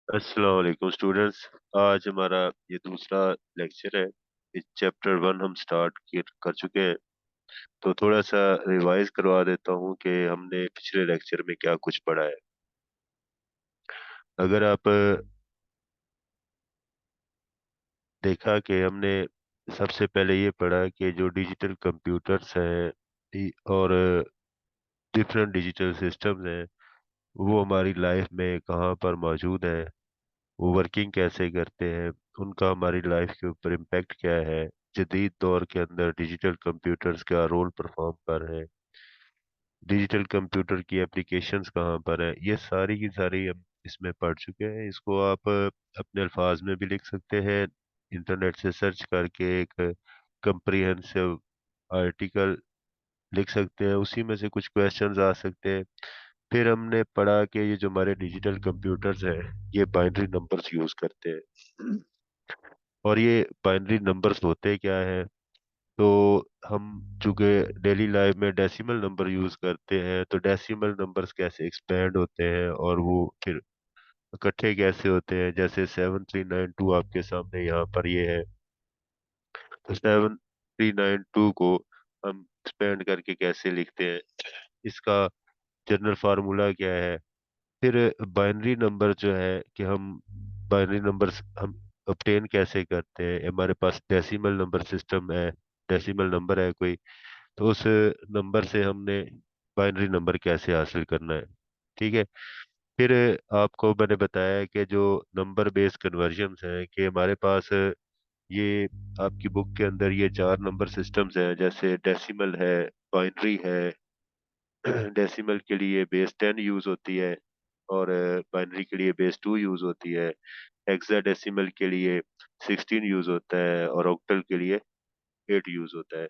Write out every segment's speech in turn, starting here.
अस्सलाम वालेकुम स्टूडेंट्स। आज हमारा ये दूसरा लेक्चर है। इस चैप्टर 1 हम कर चुके हैं। तो थोड़ा सा रिवाइज करवा देता हूँ कि हमने पिछले लेक्चर में क्या कुछ पढ़ा है। अगर आप देखा कि हमने सबसे पहले ये पढ़ा कि जो डिजिटल कंप्यूटर्स हैं और डिफरेंट डिजिटल सिस्टम्स हैं वो हमारी लाइफ में कहाँ पर मौजूद हैं, वो वर्किंग कैसे करते हैं, उनका हमारी लाइफ के ऊपर इम्पेक्ट क्या है, जदीद दौर के अंदर डिजिटल कंप्यूटर्स क्या रोल परफॉर्म कर रहे हैं, डिजिटल कंप्यूटर की एप्लीकेशंस कहाँ पर है, ये सारी की सारी हम इसमें पढ़ चुके हैं। इसको आप अपने अल्फाज में भी लिख सकते हैं, इंटरनेट से सर्च करके एक कंप्रिहेंसिव आर्टिकल लिख सकते हैं, उसी में से कुछ क्वेश्चंस आ सकते हैं। फिर हमने पढ़ा कि ये जो हमारे डिजिटल कंप्यूटर्स हैं ये बाइनरी नंबर्स यूज करते हैं। और ये बाइनरी नंबर्स होते क्या हैं, तो हम चूंकि डेली लाइफ में डेसिमल नंबर यूज करते हैं, तो डेसिमल नंबर्स कैसे एक्सपेंड होते हैं और वो फिर इकट्ठे कैसे होते हैं। जैसे 7392 आपके सामने यहाँ पर ये है, तो 7392 को हम एक्सपेंड करके कैसे लिखते हैं, इसका जनरल फार्मूला क्या है। फिर बाइनरी नंबर जो है कि हम बाइनरी नंबर्स हम ऑब्टेन कैसे करते हैं। हमारे पास डेसिमल नंबर सिस्टम है, डेसिमल नंबर है कोई, तो उस नंबर से हमने बाइनरी नंबर कैसे हासिल करना है। ठीक है। फिर आपको मैंने बताया कि जो नंबर बेस कन्वर्जन्स हैं कि हमारे पास ये आपकी बुक के अंदर ये चार नंबर सिस्टम्स हैं, जैसे डेसिमल है, बाइनरी है, डेसिमल के लिए बेस 10 यूज होती है और बाइनरी के लिए बेस 2 यूज होती है। हेक्साडेसिमल के लिए 16 यूज होता है और ऑक्टल के लिए 8 यूज होता है।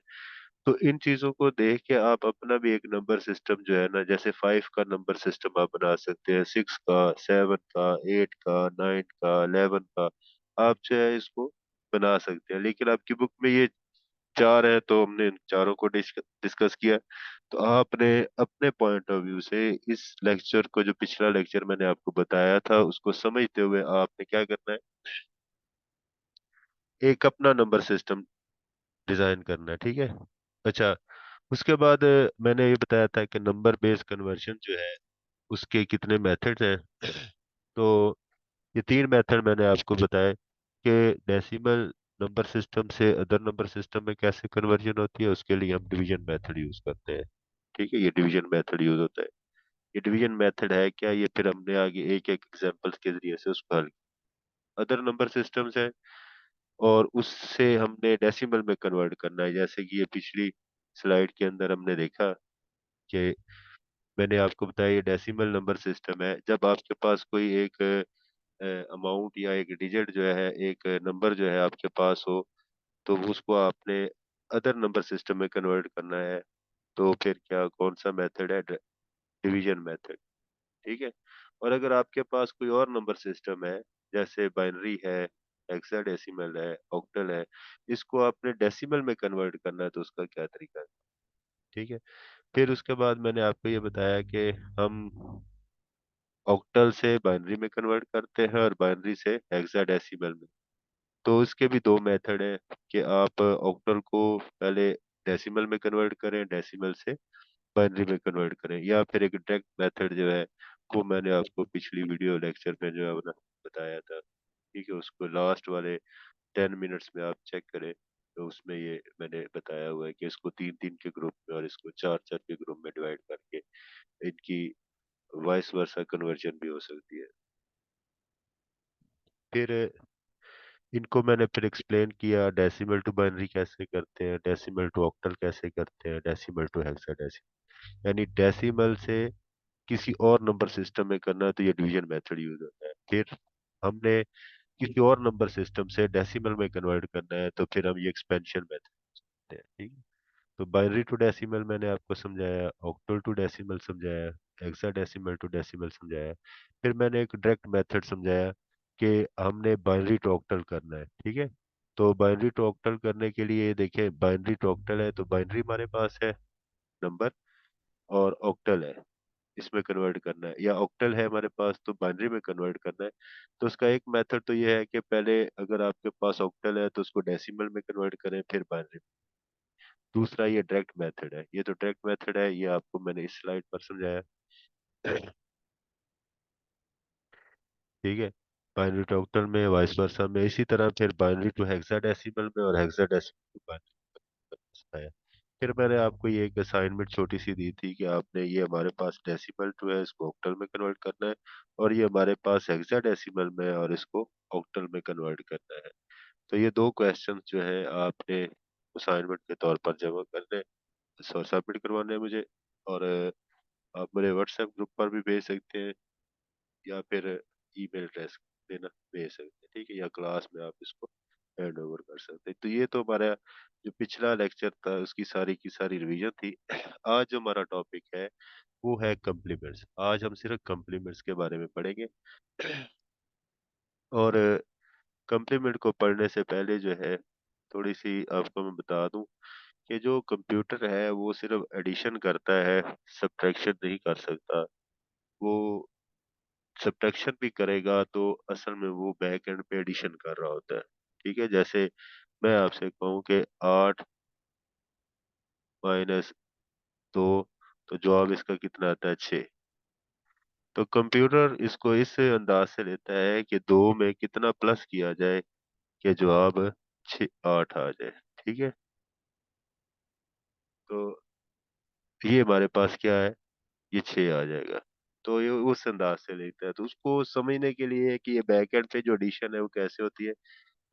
तो इन चीजों को देख के आप अपना भी एक नंबर सिस्टम जो है ना, जैसे 5 का नंबर सिस्टम आप बना सकते हैं, 6 का, 7 का, 8 का, 9 का, 11 का, आप जो है इसको बना सकते हैं। लेकिन आपकी बुक में ये चार है तो हमने इन चारों को डिस्कस किया। तो आपने अपने पॉइंट ऑफ व्यू से इस लेक्चर को, जो पिछला लेक्चर मैंने आपको बताया था, उसको समझते हुए आपने क्या करना है, एक अपना नंबर सिस्टम डिजाइन करना है। ठीक है। अच्छा, उसके बाद मैंने ये बताया था कि नंबर बेस्ड कन्वर्जन जो है उसके कितने मेथड्स हैं। तो ये तीन मेथड मैंने आपको बताए कि डेसिमल नंबर सिस्टम से अदर नंबर सिस्टम में कैसे कन्वर्जन होती है, उसके लिए हम डिवीजन मेथड यूज करते हैं। ठीक है, ये डिवीजन मेथड यूज होता है। ये डिवीजन मेथड है क्या, ये फिर हमने आगे एक एक एग्जांपल्स के जरिए से उसको हल किया। अदर नंबर सिस्टम्स है और उससे हमने डेसिमल में कन्वर्ट करना है, जैसे कि ये पिछली स्लाइड के अंदर हमने देखा कि मैंने आपको बताया ये डेसिमल नंबर सिस्टम है। जब आपके पास कोई एक अमाउंट या एक डिजिट जो है, एक नंबर जो है आपके पास हो, तो उसको आपने अदर नंबर सिस्टम में कन्वर्ट करना है, तो फिर क्या कौन सा मेथड है, डिवीजन मेथड। ठीक है। और अगर आपके पास कोई और नंबर सिस्टम है, जैसे बाइनरी है, हेक्साडेसिमल है, ऑक्टल है, इसको आपने डेसिमल में कन्वर्ट करना है, तो उसका क्या तरीका है। ठीक है। फिर उसके बाद मैंने आपको ये बताया कि हम ऑक्टल से बाइनरी में कन्वर्ट करते हैं और बाइनरी से हेक्साडेसिमल में। तो इसके भी दो मेथड हैं कि आप ऑक्टल को पहले डेसिमल में कन्वर्ट करें, डेसिमल से बाइनरी में कन्वर्ट करें, या फिर एक डायरेक्ट मेथड जो है वो मैंने आपको पिछली वीडियो लेक्चर में जो है वो ना बताया था। ठीक है, उसको लास्ट वाले 10 मिनट्स में आप चेक करें, तो उसमें ये मैंने बताया हुआ है कि इसको तीन तीन के ग्रुप में और इसको चार चार के ग्रुप में डिवाइड करके इनकी वाइस वर्सा कन्वर्जन भी हो सकती है। फिर इनको मैंने फिर एक्सप्लेन किया, डेसिमल टू बाइनरी कैसे करते हैं, डेसिमल टू ऑक्टल कैसे करते हैं, डेसिमल टू हेक्साडेसिमल, यानी डेसिमल से किसी और नंबर सिस्टम में करना है तो ये डिवीजन मेथड यूज होता है। फिर हमने किसी और नंबर सिस्टम से डेसिमल में कन्वर्ट करना है, तो फिर हम ये एक्सपेंशन मेथड करते हैं। ठीक है। तो बाइनरी टू डेसिमल मैंने आपको समझाया, ऑक्टल टू डेसिमल समझाया, हेक्साडेसिमल टू डेसिमल समझाया। फिर मैंने एक डायरेक्ट मेथड समझाया कि हमने बाइनरी टू ऑक्टल करना है। ठीक है। तो बाइनरी टू ऑक्टल करने के लिए देखें, बाइनरी टू ऑक्टल है तो बाइनरी हमारे पास है नंबर, और ऑक्टल है इसमें कन्वर्ट करना है, या ऑक्टल है हमारे पास तो बाइनरी में कन्वर्ट करना है। तो उसका एक मेथड तो ये है कि पहले अगर आपके पास ऑक्टल है तो उसको डेसिमल में कन्वर्ट करें, फिर बाइनरी। दूसरा ये डायरेक्ट मेथड है, ये तो डायरेक्ट मेथड है, ये आपको मैंने इस स्लाइड पर समझाया। ठीक है। बाइनरी टू ऑक्टल में, वाइस वर्सा में, इसी तरह फिर बाइनरी टू हेक्साडेसिमल में और हेक्साडेसिमल टू बाइनरी है। फिर मैंने आपको ये एक असाइनमेंट छोटी सी दी थी कि आपने, ये हमारे पास डेसिमल टू है, इसको ऑक्टल में कन्वर्ट करना है, और ये हमारे पास हेक्साडेसिमल में है और इसको ऑक्टल में कन्वर्ट करना है। तो ये दो क्वेश्चन जो है आपने असाइनमेंट के तौर पर जमा करने और सबमिट करवाने हैं मुझे। और आप मेरे व्हाट्सएप ग्रुप पर भी भेज सकते हैं, या फिर ईमेल एड्रेस देना भेज सकते हैं, ठीक है, या क्लास में आप इसको हैंड ओवर कर सकते हैं। तो ये तो हमारा जो पिछला लेक्चर था उसकी सारी की सारी रिवीजन थी। आज जो हमारा टॉपिक है वो है कॉम्प्लीमेंट्स। आज हम सिर्फ कॉम्प्लीमेंट्स के बारे में पढ़ेंगे। और कॉम्प्लीमेंट को पढ़ने से पहले जो है, थोड़ी सी आपको मैं बता दूं कि जो कंप्यूटर है वो सिर्फ एडिशन करता है, सब्ट्रैक्शन नहीं कर सकता। वो सब्ट्रैक्शन भी करेगा तो असल में वो बैक एंड पे एडिशन कर रहा होता है। ठीक है, जैसे मैं आपसे कहूँ कि 8 - 2, तो जवाब इसका कितना आता है? 6। तो कंप्यूटर इसको इस अंदाज से लेता है कि 2 में कितना प्लस किया जाए कि जवाब 8 आ जाए। ठीक है, तो ये हमारे पास क्या है, ये 6 आ जाएगा। तो ये उस अंदाज से लेता है। तो उसको समझने के लिए कि ये बैक एंड पे जो एडिशन है वो कैसे होती है,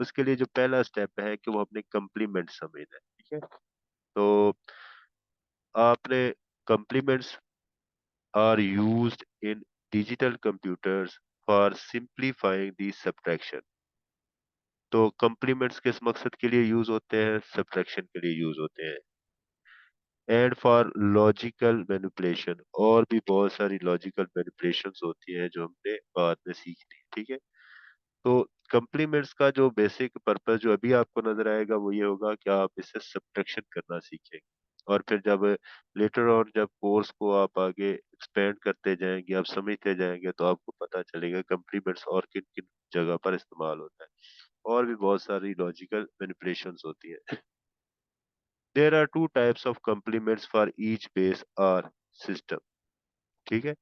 उसके लिए जो पहला स्टेप है कि वो अपने कम्प्लीमेंट समझना है। ठीक है, तो आपने complements are used in digital computers for simplifying the subtraction. तो कम्प्लीमेंट्स किस मकसद के लिए यूज होते हैं? सब्ट्रैक्शन के लिए यूज होते हैं। एंड फॉर लॉजिकल मैनिपुलेशन, और भी बहुत सारी लॉजिकल मैनिपुलेशंस होती हैं जो हमने बाद में सीखनी है। ठीक है, तो कम्प्लीमेंट्स का जो बेसिक पर्पस जो अभी आपको नजर आएगा वो ये होगा कि आप इससे सब्ट्रैक्शन करना सीखेंगे। और फिर जब लेटर ऑन, जब कोर्स को आप आगे एक्सपेंड करते जाएंगे, आप समझते जाएंगे, तो आपको पता चलेगा कम्प्लीमेंट्स और किन किन जगह पर इस्तेमाल होता है। और भी बहुत सारी लॉजिकल मैनिपुलेशंस होती है। There are two types of complements for each base r system. ठीक है,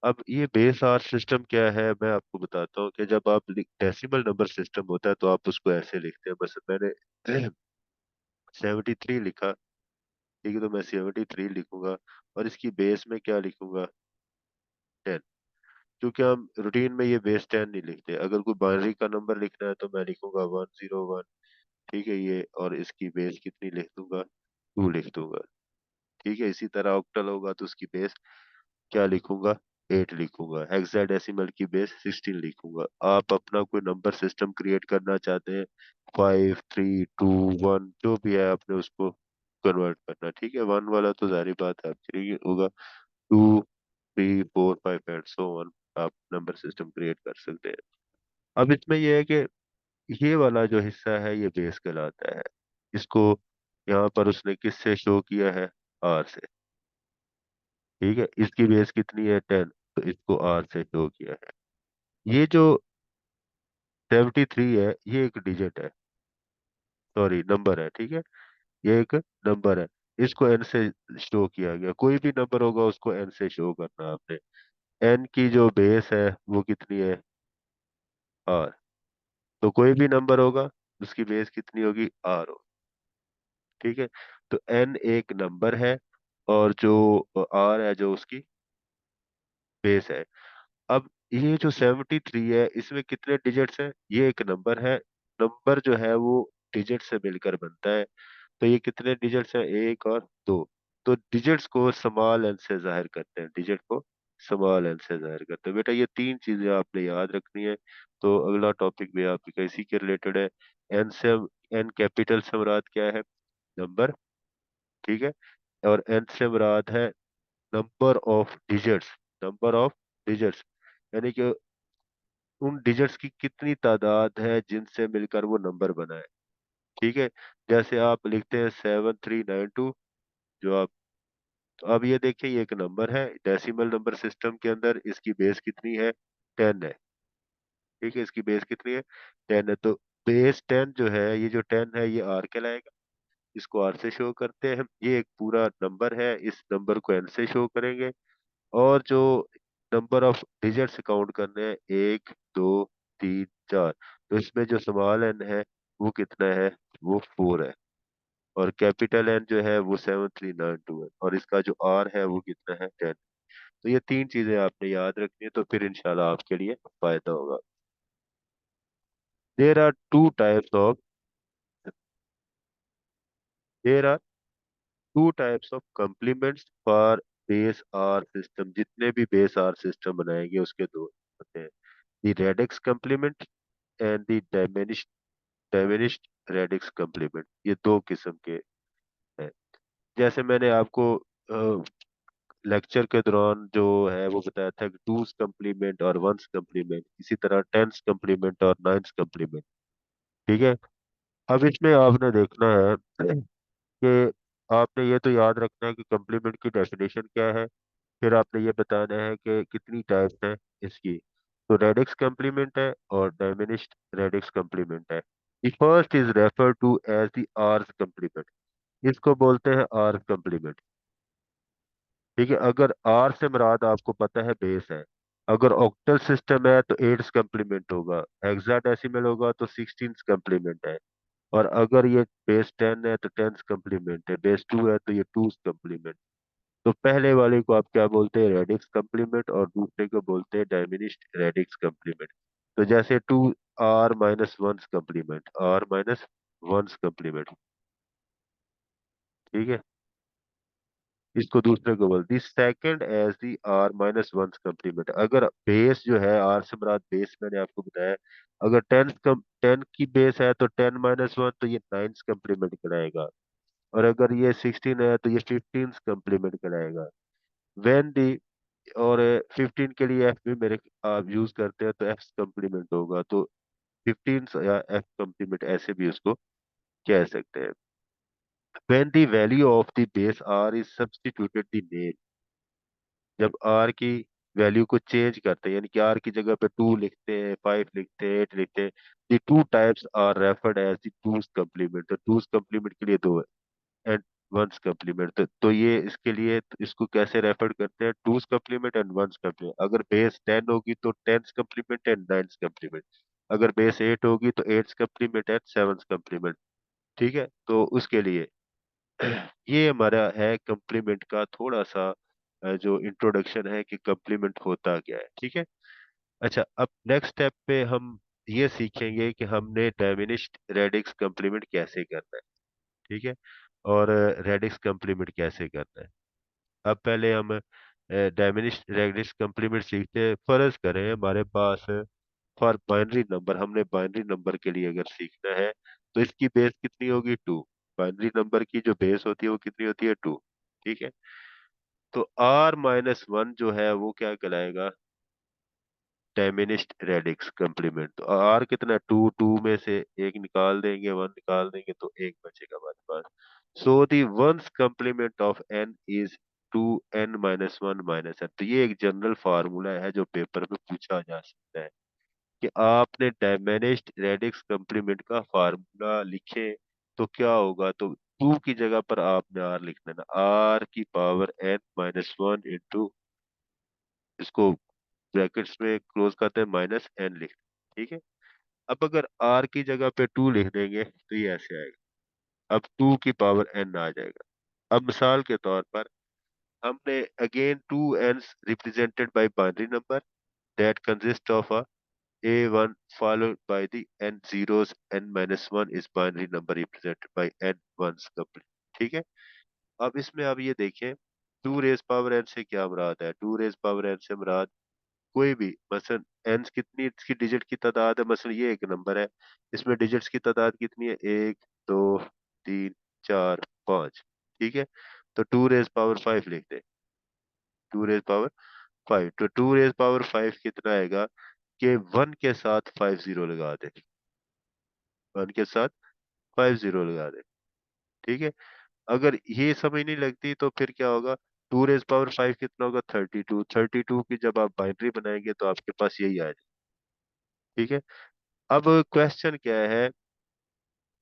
अब ये बेस आर सिस्टम क्या है मैं आपको बताता हूँ कि जब आप डेसिमल नंबर सिस्टम होता है तो आप उसको ऐसे लिखते हैं। बस मैंने 73 लिखा, ठीक है, तो मैं 73 लिखूंगा, और इसकी बेस में क्या लिखूंगा? 10। क्योंकि हम रूटीन में ये बेस 10 नहीं लिखते। अगर कोई बाइनरी का नंबर लिखना है तो मैं लिखूंगा 101। ठीक है, ये, और इसकी बेस कितनी लिख दूंगा? 2 लिख दूंगा। ठीक है, इसी तरह ऑक्टल होगा तो उसकी बेस क्या लिखूंगा? 8 लिखूंगा। हेक्साडेसिमल की बेस 16 लिखूंगा। आप अपना कोई नंबर सिस्टम क्रिएट करना चाहते हैं, 5 3 2 1 जो भी है आपने उसको कन्वर्ट करना। ठीक है, 1 वाला तो जारी बात है आपके लिए होगा, 2 3 4 5 एंड सो ऑन। आप नंबर सिस्टम क्रिएट कर सकते हैं। अब इसमें यह है कि ये वाला जो हिस्सा है ये बेस कहलाता है। इसको यहाँ पर उसने किससे शो किया है? आर से। ठीक है, इसकी बेस कितनी है? 10, तो इसको आर से शो किया है। ये जो 73 है ये एक डिजिट है, सॉरी नंबर है। ठीक है, ये एक नंबर है, इसको एन से शो किया गया। कोई भी नंबर होगा उसको एन से शो करना आपने। एन की जो बेस है वो कितनी है? आर। तो कोई भी नंबर होगा उसकी बेस कितनी होगी? आर हो। ठीक है, तो एन एक नंबर है, और जो आर है जो उसकी बेस है। अब ये जो 73 है इसमें कितने डिजिट्स हैं? ये एक नंबर है, नंबर जो है वो डिजिट से मिलकर बनता है। तो ये कितने डिजिट्स हैं? 1 और 2। तो डिजिट्स को स्मॉल एन से जाहिर करते हैं, डिजिट को स्मॉल एन से जाहिर करते हैं। बेटा ये 3 चीजें आपने याद रखनी है। तो अगला टॉपिक भी आपका इसी के रिलेटेड है। एन से, एन कैपिटल से मुराद क्या है? नंबर। ठीक है, और एन से मुराद है number of digits. Number of digits यानी कि उन डिजिट्स की कितनी तादाद है जिनसे मिलकर वो नंबर बना है। ठीक है, जैसे आप लिखते हैं 7392, जो आप तो अब ये देखिए, ये एक नंबर है डेसिमल नंबर सिस्टम के अंदर, इसकी बेस कितनी है? 10 है। ठीक है, इसकी बेस कितनी है? 10 है। तो बेस 10 जो है, ये जो 10 है ये आर कहलाएगा। इसको आर से शो करते हैं हम। ये एक पूरा नंबर है, इस नंबर को एन से शो करेंगे। और जो नंबर ऑफ डिजिट्स काउंट करने हैं, 1 2 3 4, तो इसमें जो स्मॉल एन है वो कितना है? वो 4 है। और कैपिटल एन जो है वो 7392 है। और इसका जो आर है वो कितना है? 10। तो ये तीन चीजें आपने याद रखनी है, तो फिर इंशाल्लाह आपके लिए फायदा होगा। There are two types of there are two types of complements for base r system. जितने भी बेस आर सिस्टम बनाएंगे उसके दो होते हैं, the radix complement and the diminished radix complement. ये दो किस्म के हैं। जैसे मैंने आपको लेक्चर के दौरान जो है वो बताया था कि टूस कम्प्लीमेंट और वंस कम्प्लीमेंट, इसी तरह टेंस कम्प्लीमेंट और नाइन्स कम्प्लीमेंट। ठीक है। अब इसमें आपने देखना है कि आपने ये तो याद रखना है कि कम्प्लीमेंट की डेफिनेशन क्या है। फिर आपने ये बताना है कि कितनी टाइप्स हैं इसकी। तो रेडिक्स कम्प्लीमेंट है और डायमिनिश्ड रेडिक्स कम्प्लीमेंट है। The first is refer to as the r's complement. इसको बोलते हैं आर्स कम्प्लीमेंट। ठीक है। अगर आर से मुराद आपको पता है बेस है। अगर ऑक्टल सिस्टम है तो एट्स कम्प्लीमेंट होगा। हेक्साडेसिमल होगा तो 16 कम्प्लीमेंट है। और अगर ये बेस 10 है तो टेंस कम्प्लीमेंट है। बेस 2 है तो ये टूस कम्प्लीमेंट। तो पहले वाले को आप क्या बोलते हैं? Radix complement. और दूसरे को बोलते हैं डायमिनिश्ड रेडिक्स कम्प्लीमेंट। तो जैसे two r minus one's complement, r minus one's complement. ठीक है। इसको दूसरे को बोलते second as the r minus one's complement. अगर बेस जो है, आर से मुराद बेस मैंने आपको बताया, अगर 10 की बेस है तो 10 - 1 तो ये नाइन्स कम्प्लीमेंट कहलाएगा। और अगर ये 16 है तो ये 15 कम्प्लीमेंट कहलाएगा। वेन दी और 15 के लिए एफ भी मेरे आप यूज करते हैं तो एफ कम्प्लीमेंट होगा। तो 15 या एफ कम्प्लीमेंट ऐसे भी उसको कह सकते हैं। when the value of the base r is substituted the name। जब r की वैल्यू को चेंज करते हैं, यानी कि r की जगह पे 2 लिखते हैं, 5 लिखते हैं, 8 लिखते हैं, the two types are referred as the two's complement। तो two's complement के लिए दो है, and one's complement। तो ये इसके लिए इसको कैसे रेफर करते हैं? Two's complement and one's complement. अगर बेस 10 होगी तो ten's complement and nine's complement. अगर बेस 8 होगी तो eight's complement and seven's complement. ठीक है। तो उसके लिए ये हमारा है कम्प्लीमेंट का थोड़ा सा जो इंट्रोडक्शन है कि कम्प्लीमेंट होता क्या है। ठीक है। अच्छा, अब नेक्स्ट स्टेप पे हम ये सीखेंगे कि हमने डायमिनिश्ड रेडिक्स कम्प्लीमेंट कैसे करना है। ठीक है। और रेडिक्स कम्प्लीमेंट कैसे करना है। अब पहले हम डायमिनिश्ड रेडिक्स कम्प्लीमेंट सीखते हैं। फर्ज करें हमारे पास फॉर बाइनरी नंबर, हमने बाइनरी नंबर के लिए अगर सीखना है तो इसकी बेस कितनी होगी? 2। बाइनरी नंबर की जो बेस होती है वो कितनी होती है? 2। ठीक है। तो r - 1 जो है वो क्या कहलाएगा? डायमिनिश्ड रेडिक्स कम्प्लीमेंट। तो r कितना? 2। 2 में से एक निकाल देंगे, 1 निकाल देंगे तो एक बचेगा हमारे पास। So the one's complement of n is 2n - 1 - n। तो ये एक जनरल फार्मूला है जो पेपर में पूछा जा सकता है कि आपने डायमेनिश्ड रेडिक्स कम्प्लीमेंट का फार्मूला लिखे तो क्या होगा। तो 2 की जगह पर आपने आर लिखना है ना, आर की पावर n - 1 इंटू, इसको ब्रैकेट्स में क्लोज करते हैं, माइनस एन लिख। ठीक है। अब अगर आर की जगह पे 2 लिख देंगे तो ये ऐसे आएगा। अब 2 की पावर n आ जाएगा। अब मिसाल के तौर पर हमने again two n's represented by binary number that consist of A1 followed by the n zeros, n - 1 is binary number represented by n ones complete। ठीक है। अब इसमें आप ये देखें, 2 रेज पावर n से क्या मुराद है? 2 रेज पावर n से मुराद कोई भी, मसलन n कितनी इसकी डिजिट की तादाद है? मसलन ये एक नंबर है, इसमें डिजिट्स की तादाद कितनी है? 1 2 3 4 5। ठीक है। तो 2 रेज पावर 5 लिख दे। 2 रेज पावर 5, तो 2 रेज पावर 5 कितना आएगा कि 1 के साथ 5 जीरो लगा दे। 1 के साथ 5 जीरो लगा दे। ठीक है। अगर ये समझ नहीं लगती तो फिर क्या होगा? टू रेज पावर 5 कितना होगा? 32। 32 की जब आप बाइनरी बनाएंगे तो आपके पास यही आएगा। ठीक है। अब क्वेश्चन क्या है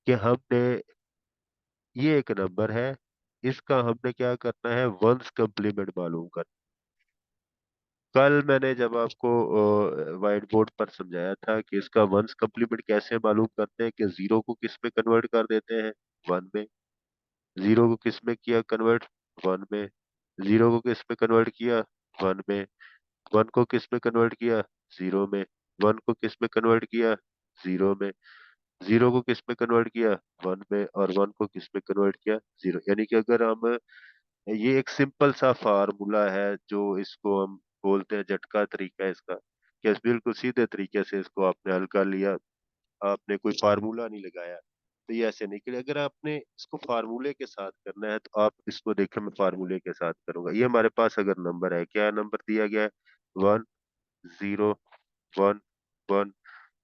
कि हमने, ये एक नंबर है, इसका हमने क्या करना है? वंस कंप्लीमेंट मालूम करना। कल मैंने जब आपको व्हाइट बोर्ड पर समझाया था कि इसका वंस कंप्लीमेंट कैसे मालूम करते हैं, कि जीरो को किस में कन्वर्ट कर देते हैं? वन में। जीरो को किस में किया कन्वर्ट? वन में। जीरो को किस में कन्वर्ट किया? वन में। वन को किस में कन्वर्ट किया? जीरो में। वन को किस में कन्वर्ट किया? जीरो में। जीरो को किस में कन्वर्ट किया? वन में। और वन को किस में कन्वर्ट किया? जीरो। यानी कि अगर हम, ये एक सिंपल सा फार्मूला है जो इसको हम बोलते हैं झटका तरीका है इसका, कि बिल्कुल सीधे तरीके से इसको आपने हल कर लिया, आपने कोई फार्मूला नहीं लगाया, तो ये ऐसे निकले। अगर आपने इसको फार्मूले के साथ करना है तो आप इसको देखें, मैं फार्मूले के साथ करूंगा। ये हमारे पास अगर नंबर है, क्या नंबर दिया गया है? वन, जीरो, वन, वन,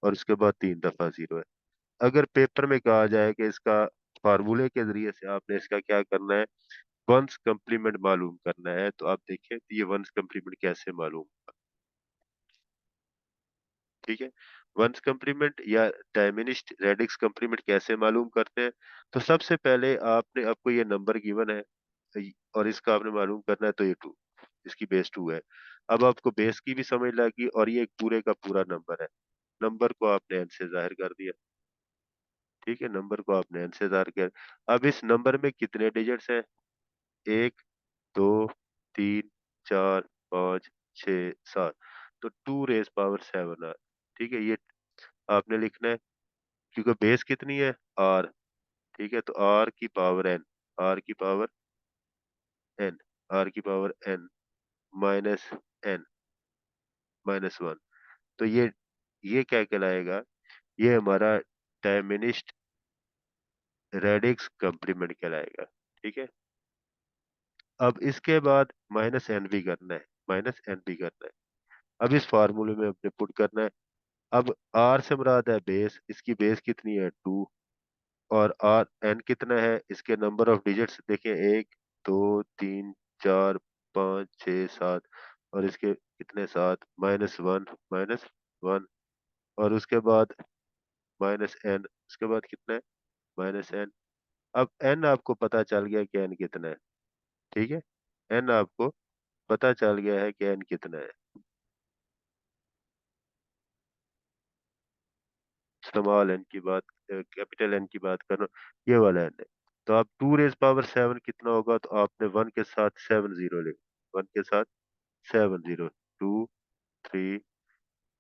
और उसके बाद 3 दफा जीरो है। अगर पेपर में कहा जाए कि इसका फार्मूले के जरिए से आपने इसका क्या करना है? वंस कंप्लीमेंट मालूम करना है, तो आप देखें तो ये वंस कंप्लीमेंट कैसे मालूम। ठीक है। वंस कंप्लीमेंट या डायमिनिश्ड रेडिक्स कंप्लीमेंट कैसे मालूम करते हैं? तो सबसे पहले आपने, आपको ये नंबर गिवन है और इसका आपने मालूम करना है, तो ये टू, इसकी बेस टू है। अब आपको बेस की भी समझ लगी और ये एक पूरे का पूरा नंबर है। नंबर को आपने एन से जाहिर कर दिया। ठीक है, नंबर को आपने एन से जाहिर किया। अब इस नंबर में कितने डिजिट्स हैं? एक, दो, तीन, चार, पाँच, छ, सात। तो two raise power seven r. ठीक है, ये आपने लिखना है, क्योंकि बेस कितनी है? आर। ठीक है, तो आर की पावर एन, आर की पावर एन, आर की power n minus n minus one. तो ये क्या कहलाएगा? ये हमारा डायमिनिश्ड रेडिक्स कंप्लीमेंट कहलाएगा। ठीक है। अब इसके बाद माइनस एन भी करना है, माइनस एन भी करना है। अब इस फार्मूले में अपने पुट करना है। अब आर से मुराद है बेस, इसकी बेस कितनी है? टू। और आर एन कितना है? इसके नंबर ऑफ डिजिट्स देखें, एक, दो, तीन, चार, पाँच, छ, सात। और इसके कितने? सात। Minus one, minus one. और उसके बाद माइनस एन, उसके बाद कितना है? Minus N. अब एन आपको पता चल गया कि एन कितना है। ठीक है, एन आपको पता चल गया है कि एन कितना है। स्मॉल एन की बात, कैपिटल एन की बात कर रहा हूँ, ये वाला एन है। तो आप टू रेज पावर सेवन कितना होगा? तो आपने वन के साथ सेवन जीरो लिखा, वन के साथ seven zero. Two, three,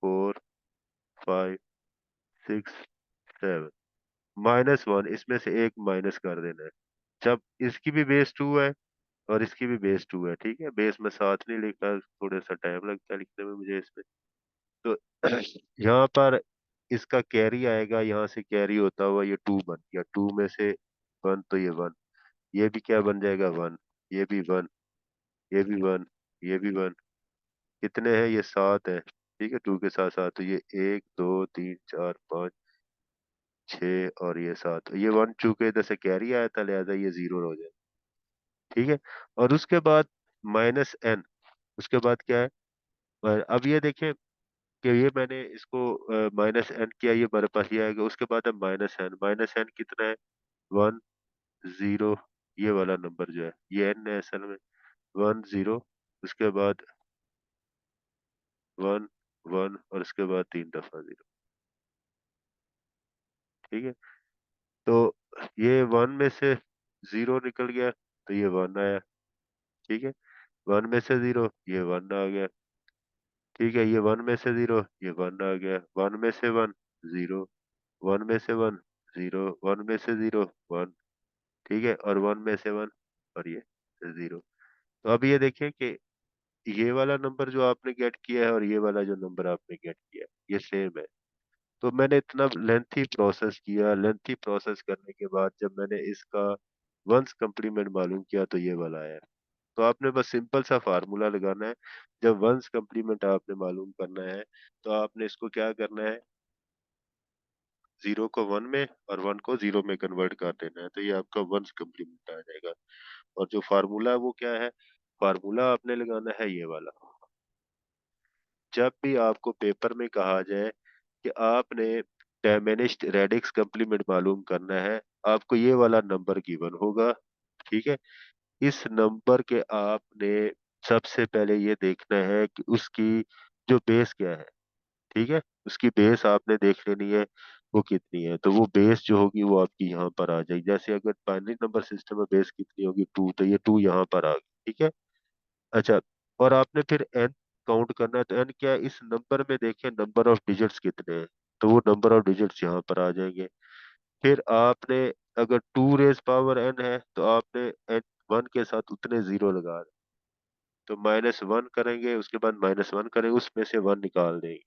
four, five, six, seven. Minus one, इसमें से एक माइनस कर देना है। जब इसकी भी बेस टू है और इसकी भी बेस टू है। ठीक है, बेस में साथ नहीं लिखा, थोड़ा सा टाइम लगता है लिखने में मुझे इसमें। तो यहाँ पर इसका कैरी आएगा, यहाँ से कैरी होता हुआ ये टू बन गया, टू में से वन, तो ये वन, ये भी क्या बन जाएगा? वन। ये भी वन, ये भी वन, ये भी वन। कितने हैं? ये सात है। ठीक है, टू के साथ साथ, तो ये एक, दो, तीन, चार, पाँच, छ, और ये सात। ये वन चूके इधर से कैरी आया था, लिहाजा ये जीरो हो जाए। ठीक है। और उसके बाद माइनस एन, उसके बाद क्या है? अब ये देखें कि ये मैंने इसको माइनस एन किया, ये मेरे पास ये आएगा। उसके बाद है माइनस एन, माइनस एन कितना है? One, zero. ये वाला नंबर जो है ये एन है असल में। वन, जीरो, उसके बाद वन, वन, और उसके बाद 3 दफा जीरो। ठीक है। तो ये वन में से जीरो निकल गया, तो ये वन आया। ठीक है, वन में से जीरो, ये वन आ गया। ठीक है, ये वन में से जीरो, ये वन आ गया। वन में से वन, जीरो। वन में से वन, जीरो। वन में से जीरो, वन। ठीक है, और वन में से वन, और ये जीरो। तो अब ये देखिए कि ये वाला नंबर जो आपने गेट किया है और ये वाला जो नंबर आपने गेट किया है, ये सेम है। तो मैंने इतना लेंथी प्रोसेस किया, लेंथी प्रोसेस करने के बाद जब मैंने इसका वंस कंप्लीमेंट मालूम किया, तो ये वाला आया। तो आपने बस सिंपल सा फार्मूला लगाना है। जब वंस कंप्लीमेंट आपने मालूम करना है, तो आपने इसको क्या करना है? जीरो को वन में और वन को जीरो में कन्वर्ट कर देना है, तो ये आपका वंस कंप्लीमेंट आ जाएगा। और जो फार्मूला है वो क्या है? फार्मूला आपने लगाना है ये वाला। जब भी आपको पेपर में कहा जाए कि आपने डायमिनिश्ड रेडिक्स कम्प्लीमेंट मालूम करना है, आपको ये वाला नंबर गिवन होगा। ठीक है, इस नंबर के आपने सबसे पहले ये देखना है कि उसकी जो बेस क्या है। ठीक है, उसकी बेस आपने देख लेनी है वो कितनी है। तो वो बेस जो होगी वो आपकी यहाँ पर आ जाएगी। जैसे अगर बाइनरी नंबर सिस्टम में बेस कितनी होगी 2, तो ये 2 यहाँ पर आ गई। ठीक है। अच्छा, और आपने फिर एन काउंट करना है, तो एन क्या है, इस नंबर में देखें नंबर ऑफ डिजिट्स कितने हैं, तो वो नंबर ऑफ डिजिट्स यहाँ पर आ जाएंगे। फिर आपने अगर 2 रेज पावर एन है तो आपने एन वन के साथ उतने जीरो लगा दें। तो -1 करेंगे, उसके बाद -1 करेंगे, उसमें से 1 निकाल देंगे।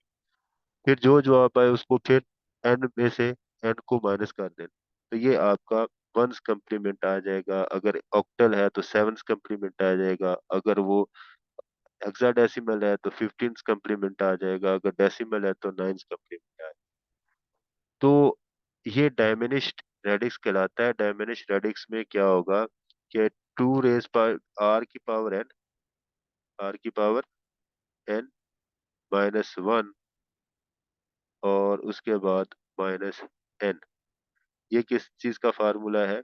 फिर जो जवाब आए उसको फिर एन में से एन को माइनस कर देना। तो ये आपका वंस कम्प्लीमेंट आ जाएगा। अगर ऑक्टल है तो सेवंस कम्प्लीमेंट आ जाएगा। अगर वो हेक्साडेसिमल है तो 15th कम्प्लीमेंट आ जाएगा। अगर डेसिमल है तो 9th कम्प्लीमेंट आ जाएगा। तो ये डायमिनिश्ड रेडिक्स कहलाता है। डायमिनिश्ड रेडिक्स में क्या होगा कि 2 रेज पावर आर की पावर एन, आर की पावर एन -1 और उसके बाद -n। ये किस चीज का फार्मूला है?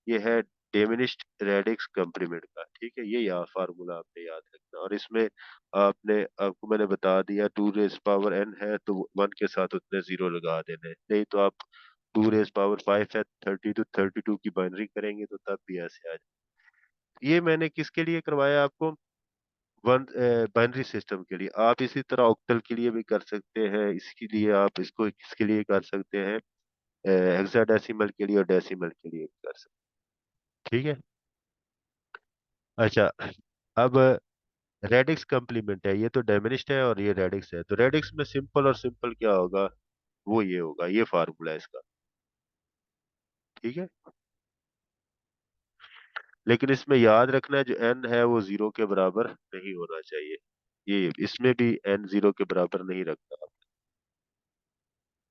ये है डिमिनिश्ड रेडिक्स कम्प्लीमेंट का। ठीक है, ये यहाँ फार्मूला आपने याद रखना। और इसमें आपने आपको मैंने बता दिया 2 रेज पावर एन है तो 1 के साथ उतने जीरो लगा देने, नहीं तो आप 2 रेज पावर 5 है 32 की बाइनरी करेंगे तो तब भी ऐसे आ जाए। ये मैंने किसके लिए करवाया आपको? वन बाइनरी सिस्टम के लिए। आप इसी तरह ऑक्टल के लिए भी कर सकते हैं। इसके लिए आप इसको किसके लिए कर सकते हैं? हेक्साडेसिमल के लिए और डेसिमल के लिए भी कर सकते हैं। ठीक है। अच्छा, अब रेडिक्स कम्प्लीमेंट है, ये तो डायमिनिश्ड है और ये रेडिक्स है। तो रेडिक्स में सिंपल और सिंपल क्या होगा, वो ये होगा, ये फार्मूला है इसका। ठीक है, लेकिन इसमें याद रखना है जो एन है वो 0 के बराबर नहीं होना चाहिए। ये इसमें भी एन 0 के बराबर नहीं रखना।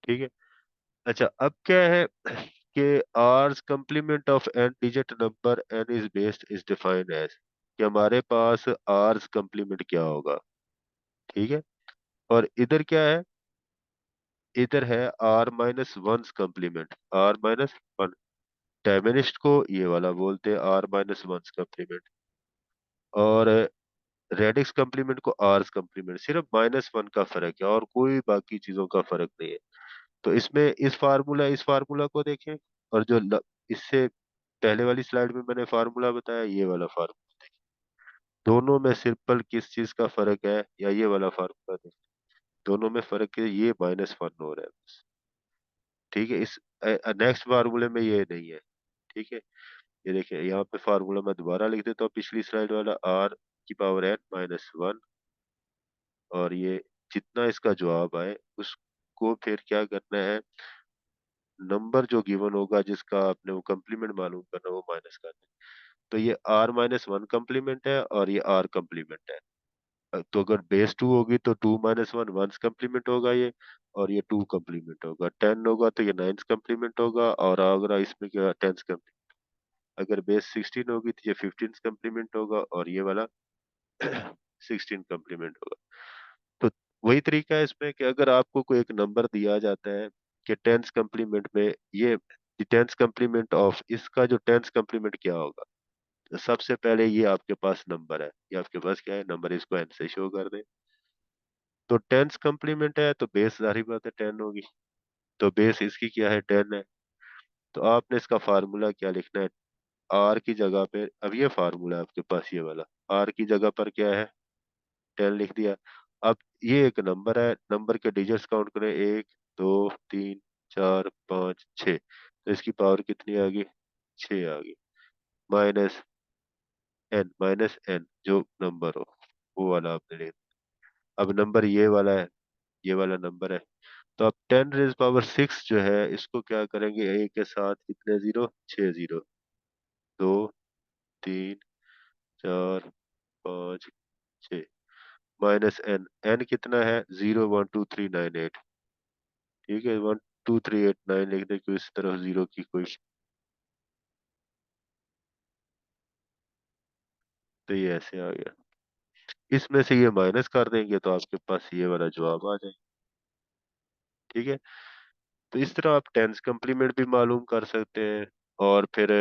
ठीक है। अच्छा, अब क्या है कि r's complement of n digit number n is based is defined as, कि हमारे पास आर्स कम्प्लीमेंट क्या होगा। ठीक है, और इधर क्या है, इधर है R-1 कम्प्लीमेंट, R-1। डायमिनिस्ट को ये वाला बोलते हैं R-1 कम्प्लीमेंट, और रेडिक्स कम्प्लीमेंट को आर्स कम्प्लीमेंट। सिर्फ -1 का फर्क है और कोई बाकी चीजों का फर्क नहीं है। तो इसमें इस फार्मूला को देखें, और जो इससे पहले वाली स्लाइड में मैंने फार्मूला बताया, ये वाला फार्मूला, दोनों में सिंपल किस चीज का फर्क है, या ये वाला फार्मूला देखें, दोनों में फर्क है, ये -1 हो रहा है बस। ठीक है, इस नेक्स्ट फार्मूले में ये नहीं है। ठीक है, ये देखिए यहाँ पे फार्मूला मैं दोबारा लिख देता हूँ, पिछली स्लाइड वाला, R⁻n-1, और ये जितना इसका जवाब आए उसको फिर क्या करना है, नंबर जो गिवन होगा जिसका आपने वो कम्प्लीमेंट मालूम करना, वो माइनस करना है। तो ये R-1 कम्प्लीमेंट है और ये R कम्प्लीमेंट है। तो अगर बेस 2 होगी तो 2 - 1 1 कम्प्लीमेंट होगा ये, और ये 2 कम्प्लीमेंट होगा। 10 होगा तो ये 9 कम्प्लीमेंट होगा, और अगर इसमें क्या 10 कम्प्लीमेंट। अगर बेस 16 होगी तो ये 15 कम्प्लीमेंट होगा, और ये वाला 16 कम्प्लीमेंट होगा। तो वही तरीका है इसमें कि अगर आपको कोई एक नंबर दिया जाता है कि 10th कम्प्लीमेंट में ये 10th कम्प्लीमेंट ऑफ इसका जो 10th कम्प्लीमेंट क्या होगा, तो सबसे पहले ये आपके पास नंबर है, ये आपके पास क्या है, नंबर, इसको एन से शो कर दें। तो 10th कम्प्लीमेंट है तो बेस जाहिर बात है 10 होगी, तो बेस इसकी क्या है, 10 है। तो आपने इसका फार्मूला क्या लिखना है, आर की जगह पे, अब ये फार्मूला है आपके पास ये वाला, आर की जगह पर क्या है, 10 लिख दिया। अब ये एक नंबर है, नंबर के डिजिट्स काउंट करें, 1 2 3 4 5 6, तो इसकी पावर कितनी आ गई, 6 आ गई। माइनस एन जो नंबर हो वो वाला आपने लिख। अब नंबर ये वाला है, ये वाला नंबर है। तो अब 10 रेज पावर 6 जो है इसको क्या करेंगे, ए के साथ कितने जीरो, 6 जीरो, 2 3 4 5 6, -n, n कितना है, 0 1 2 3 9 8। ठीक है, 1 2 3 8 9 लिख दे, क्यों इस तरह जीरो की कोई। तो ये ऐसे आ गया। इसमें से ये माइनस कर देंगे तो आपके पास ये वाला जवाब आ जाएगा। ठीक है। तो इस तरह आप टेंस कम्प्लीमेंट भी मालूम कर सकते हैं, और फिर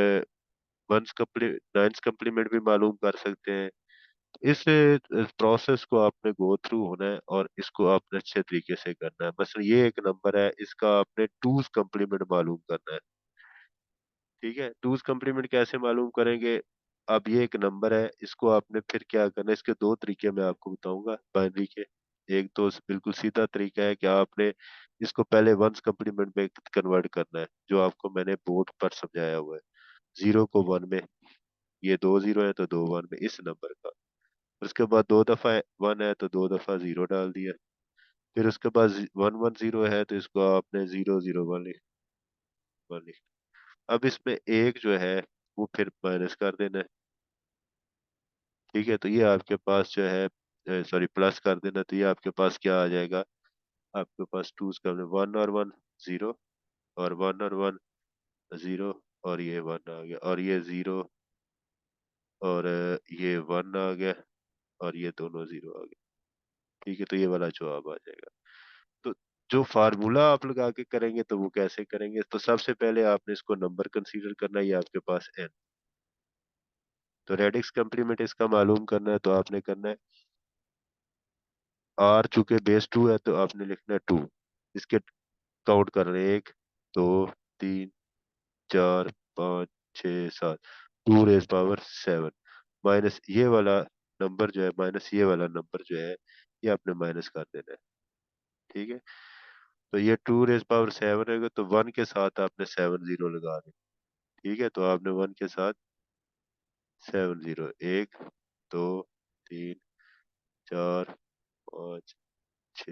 वंस कम्प्ली नाइन्स कम्प्लीमेंट भी मालूम कर सकते हैं। इस प्रोसेस को आपने गो थ्रू होना है और इसको आपने अच्छे तरीके से करना है। मसलन ये एक नंबर है, इसका आपने टूज कम्प्लीमेंट मालूम करना है। ठीक है, टूज कम्प्लीमेंट कैसे मालूम करेंगे? अब ये एक नंबर है, इसको आपने फिर क्या करना है, इसके दो तरीके मैं आपको बताऊंगा बाइनरी के। एक तो बिल्कुल सीधा तरीका है कि आपने इसको पहले वंस कम्प्लीमेंट में कन्वर्ट करना है, जो आपको मैंने बोर्ड पर समझाया हुआ है। जीरो को वन में, ये दो जीरो है तो दो वन में इस नंबर का। उसके बाद दो दफा वन है तो दो दफा जीरो डाल दिया। फिर उसके बाद वन वन जीरो है तो इसको आपने जीरो जीरो वन लिख। अब इसमें एक जो है वो फिर माइनस कर देना है। ठीक है, तो ये आपके पास जो है, सॉरी प्लस कर देना, तो ये आपके पास क्या आ जाएगा? आपके पास टूज का वन और वन जीरो, और वन और वन जीरो, और ये वन आ गया, और ये जीरो, और ये वन आ गया, और ये दोनों जीरो आ गए। ठीक है, तो ये वाला जवाब आ जाएगा। तो जो फार्मूला आप लगा के करेंगे तो वो कैसे करेंगे? तो सबसे पहले आपने इसको नंबर कंसीडर करना है, ये आपके पास n। तो रेडिक्स कम्प्लीमेंट इसका मालूम करना है, तो आपने करना है r, चूंकि बेस टू है तो आपने लिखना है टू। इसके काउंट कर रहे हैं, एक, दो, तीन, चार, पाँच, छः, सात। Two raise power seven, minus ये वाला नंबर जो है, माइनस ये वाला नंबर जो है, ये आपने माइनस कर देना है। ठीक है, तो ये टू रेज पावर सेवन रहेगा, तो वन के साथ आपने सेवन जीरो लगा दें। ठीक है, तो आपने वन के साथ सेवन जीरो, एक, दो, तीन, चार, पाँच, छ,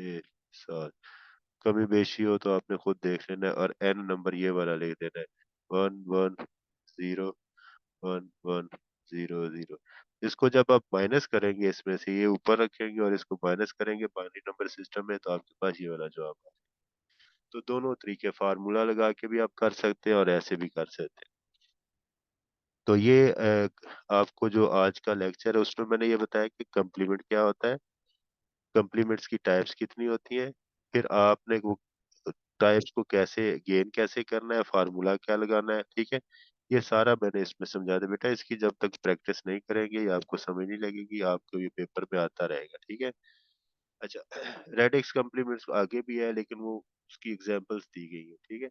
सात। कमी बेशी हो तो आपने खुद देख लेना है, और एन नंबर ये वाला लिख देना है, one one zero, one one zero zero. इसको जब आप माइनस करेंगे, इसमें से ये ऊपर रखेंगे और इसको माइनस करेंगे बाइनरी नंबर सिस्टम में, तो आपके पास ये वाला जवाब आ जाएगा। तो दोनों तरीके, फार्मूला लगा के भी आप कर सकते हैं और ऐसे भी कर सकते हैं। तो ये आपको जो आज का लेक्चर है उसमें मैंने ये बताया कि कम्प्लीमेंट क्या होता है, कम्प्लीमेंट्स की टाइप्स कितनी होती हैं, फिर आपने वो टाइप्स को कैसे गेन कैसे करना है, फार्मूला क्या लगाना है। ठीक है, ये सारा मैंने इसमें समझा दिया बेटा। इसकी जब तक प्रैक्टिस नहीं करेंगे ये आपको समझ नहीं लगेगी, आपको ये पेपर में आता रहेगा। ठीक है। अच्छा, रेडिक्स कम्प्लीमेंट्स आगे भी है लेकिन वो उसकी एग्जांपल्स दी गई है। ठीक है,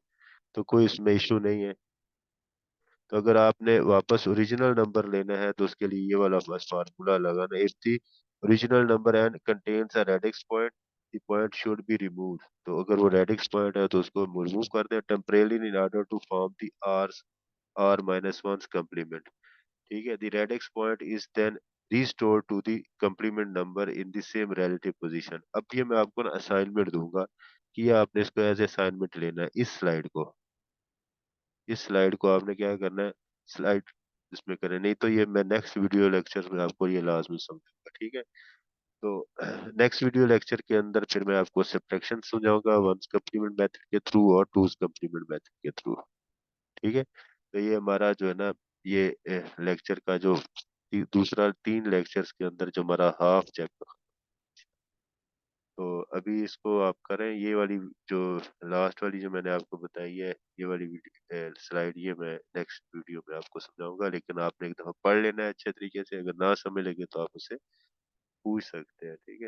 तो कोई इसमें इशू नहीं है। तो अगर आपने वापस ओरिजिनल नंबर लेना है तो उसके लिए ये वाला बस फार्मूला लगाना। If the original number n contains a radix point, the point should be removed. तो अगर वो रेडिक्स पॉइंट है तो उसको रिमूव कर दें temporarily in order to form the r minus one complement. ठीक है, the radix point is then restore to the complement number in the same relative position. अब ये मैं आपको ना असाइनमेंट दूंगा कि ये आपने इसको एज असाइनमेंट लेना है। इस स्लाइड को आपने क्या करना है, स्लाइड इसमें करें, नहीं तो ये मैं नेक्स्ट वीडियो लेक्चर में आपको ये लाजमी समझाऊंगा। ठीक है, तो नेक्स्ट वीडियो लेक्चर के अंदर फिर मैं आपको सब्ट्रैक्शन समझाऊंगा वंस कम्प्लीमेंट मेथड के थ्रू और टूज कम्प्लीमेंट मेथड के थ्रू। ठीक है, तो ये हमारा जो है ना, ये लेक्चर का जो दूसरा तीन लेक्चर्स के अंदर जो हमारा हाफ चैप्टर। तो अभी इसको आप करें, ये वाली जो लास्ट वाली जो मैंने आपको बताई है, ये वाली स्लाइड, ये मैं नेक्स्ट वीडियो में आपको समझाऊंगा। लेकिन आपने एक दफा पढ़ लेना है अच्छे तरीके से, अगर ना समझ लगे तो आप उसे पूछ सकते हैं। ठीक है।